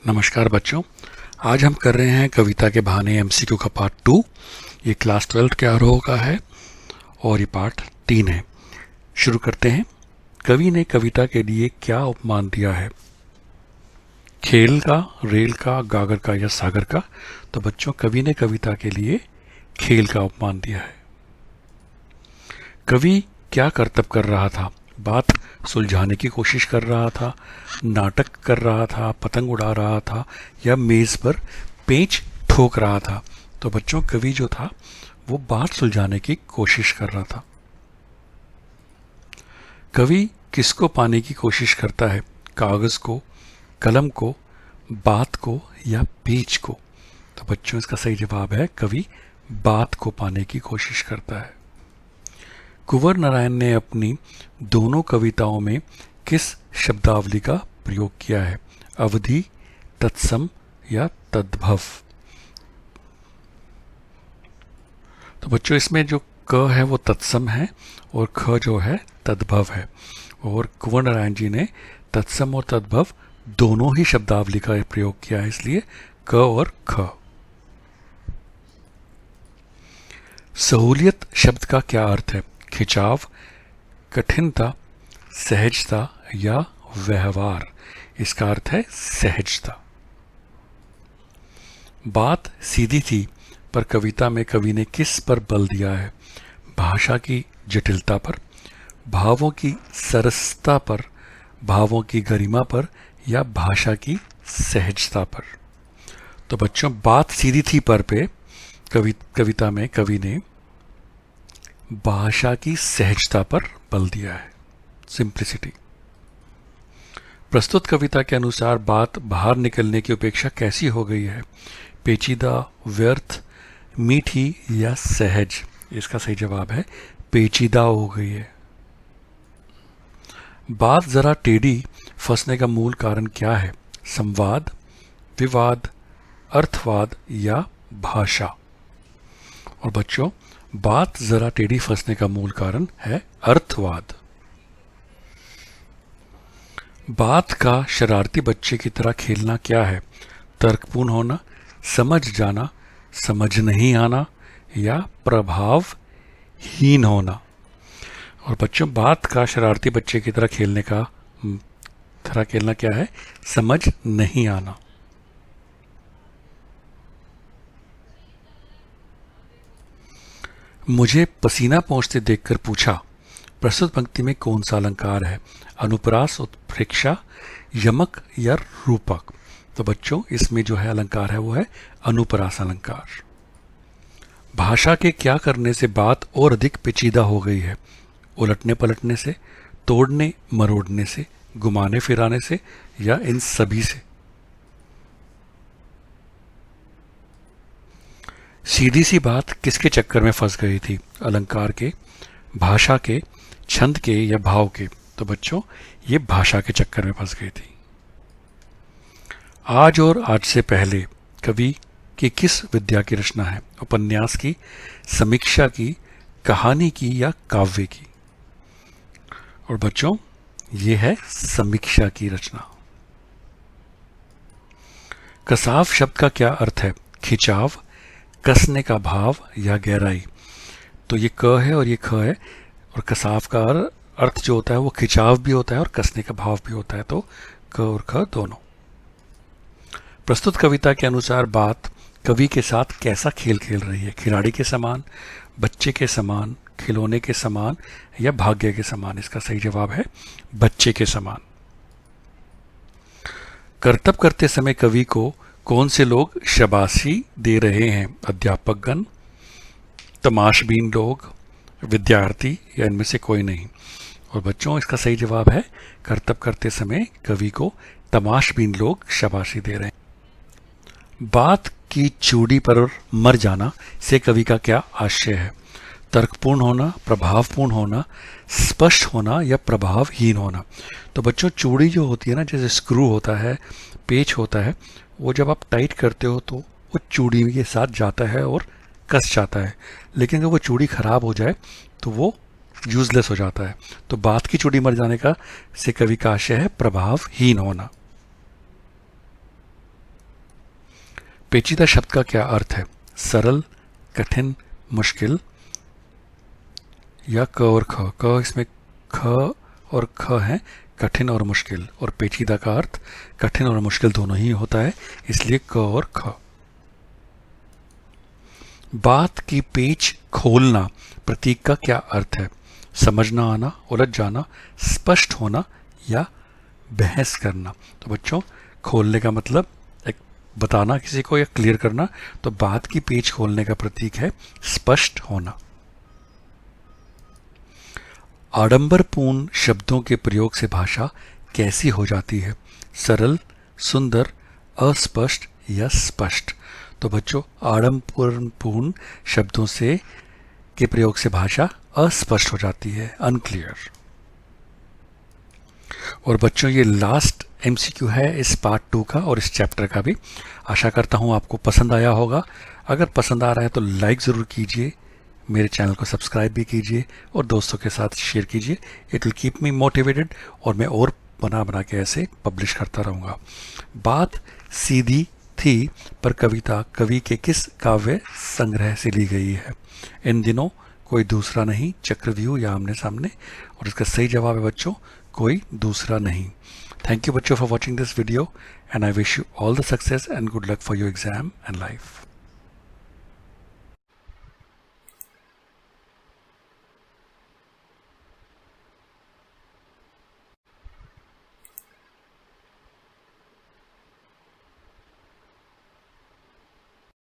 नमस्कार बच्चों। आज हम कर रहे हैं कविता के बहाने एमसीक्यू का पार्ट 2। ये क्लास 12 के आरोह का है और ये पार्ट 3 है। शुरू करते हैं। कवि ने कविता के लिए क्या उपमान दिया है? खेल का, रेल का, गागर का या सागर का? तो बच्चों, कवि ने कविता के लिए खेल का उपमान दिया है। कवि क्या करतब कर रहा था? बात सुलझाने की कोशिश कर रहा था, नाटक कर रहा था, पतंग उड़ा रहा था या मेज पर पेंच ठोक रहा था? तो बच्चों, कवि जो था वो बात सुलझाने की कोशिश कर रहा था। कवि किसको पाने की कोशिश करता है? कागज को, कलम को, बात को या पेच को? तो बच्चों, इसका सही जवाब है कवि बात को पाने की कोशिश करता है। कुंवर नारायण ने अपनी दोनों कविताओं में किस शब्दावली का प्रयोग किया है? अवधि, तत्सम या तद्भव? तो बच्चों, इसमें जो क है वो तत्सम है और ख जो है तद्भव है। और कुंवर नारायण जी ने तत्सम और तद्भव दोनों ही शब्दावली का प्रयोग किया है, इसलिए क और ख। सहूलियत शब्द का क्या अर्थ है? खिंचाव, कठिनता, सहजता या व्यवहार? इसका अर्थ है सहजता। बात सीधी थी, पर कविता में कवि ने किस पर बल दिया है? भाषा की जटिलता पर, भावों की सरसता पर, भावों की गरिमा पर या भाषा की सहजता पर? तो बच्चों, बात सीधी थी पर पे कविता में कवि ने भाषा की सहजता पर बल दिया है, सिंप्लिसिटी। प्रस्तुत कविता के अनुसार बात बाहर निकलने की अपेक्षा कैसी हो गई है? पेचीदा, व्यर्थ, मीठी या सहज? इसका सही जवाब है पेचीदा हो गई है। बात जरा टेढ़ी फंसने का मूल कारण क्या है? संवाद, विवाद, अर्थवाद या भाषा? और बच्चों, बात जरा टेढ़ी फंसने का मूल कारण है अर्थवाद। बात का शरारती बच्चे की तरह खेलना क्या है? तर्कपूर्ण होना, समझ जाना, समझ नहीं आना या प्रभावहीन होना? और बच्चों, बात का शरारती बच्चे की तरह खेलना क्या है? समझ नहीं आना। मुझे पसीना पहुंचते देखकर पूछा। प्रस्तुत पंक्ति में कौन सा अलंकार है? अनुप्रास, उत्प्रेक्षा, यमक या रूपक? तो बच्चों, इसमें जो है अलंकार है वो है अनुप्रास अलंकार। भाषा के क्या करने से बात और अधिक पेचीदा हो गई है? उलटने पलटने से, तोड़ने मरोड़ने से, घुमाने फिराने से या इन सभी से? सीधी सी बात किसके चक्कर में फंस गई थी? अलंकार के, भाषा के, छंद के या भाव के? तो बच्चों, ये भाषा के चक्कर में फंस गई थी। आज और आज से पहले कवि की किस विद्या की रचना है? उपन्यास की, समीक्षा की, कहानी की या काव्य की? और बच्चों, ये है समीक्षा की रचना। कसाव शब्द का क्या अर्थ है? खिंचाव, कसने का भाव या गहराई? तो ये क है और ये ख है, और कसाव का अर्थ जो होता है वो खिंचाव भी होता है और कसने का भाव भी होता है, तो क और ख दोनों। प्रस्तुत कविता के अनुसार बात कवि के साथ कैसा खेल खेल रही है? खिलाड़ी के समान, बच्चे के समान, खिलौने के समान या भाग्य के समान? इसका सही जवाब है बच्चे के समान। करतब करते समय कवि को कौन से लोग शाबाशी दे रहे हैं? अध्यापकगण, तमाशबीन लोग, विद्यार्थी या इनमें से कोई नहीं? और बच्चों, इसका सही जवाब है करतब करते समय कवि को तमाशबीन लोग शाबाशी दे रहे हैं। बात की चूड़ी पर मर जाना से कवि का क्या आशय है? तर्कपूर्ण होना, प्रभावपूर्ण होना, स्पष्ट होना या प्रभावहीन होना? तो बच्चों, चूड़ी जो होती है ना, जैसे स्क्रू होता है, पेच होता है, वो जब आप टाइट करते हो तो वो चूड़ी के साथ जाता है और कस जाता है, लेकिन अगर वो चूड़ी खराब हो जाए तो वो यूजलेस हो जाता है। तो बात की चूड़ी मर जाने का से कवि का आशय है प्रभावहीन होना। पेचीदा शब्द का क्या अर्थ है? सरल, कठिन, मुश्किल या क और ख? क इसमें ख और ख है, कठिन और मुश्किल, और पेचीदा का अर्थ कठिन और मुश्किल दोनों ही होता है, इसलिए क और ख। बात की पेच खोलना प्रतीक का क्या अर्थ है? समझ ना आना, उलझ जाना, स्पष्ट होना या बहस करना। तो बच्चों, खोलने का मतलब एक बताना किसी को या क्लियर करना, तो बात की पेच खोलने का प्रतीक है स्पष्ट होना। आडंबरपूर्ण शब्दों के प्रयोग से भाषा कैसी हो जाती है? सरल, सुंदर, अस्पष्ट या स्पष्ट। तो बच्चों, आडंबरपूर्ण शब्दों से के प्रयोग से भाषा अस्पष्ट हो जाती है, अनक्लियर। और बच्चों, ये लास्ट एमसीक्यू है इस पार्ट 2 का और इस चैप्टर का भी। आशा करता हूँ आपको पसंद आया होगा। अगर पसंद आ रहा है तो लाइक ज़रूर कीजिए, मेरे चैनल को सब्सक्राइब भी कीजिए और दोस्तों के साथ शेयर कीजिए। It will keep me motivated और मैं और बना के ऐसे पब्लिश करता रहूँगा। बात सीधी थी, पर कविता कवि के किस काव्य संग्रह से ली गई है? इन दिनों, कोई दूसरा नहीं, चक्रव्यूह या आमने सामने। और इसका सही जवाब है बच्चों, कोई दूसरा नहीं। थैंक यू बच्चों for watching this video and I wish you all the success and good luck for your exam and life.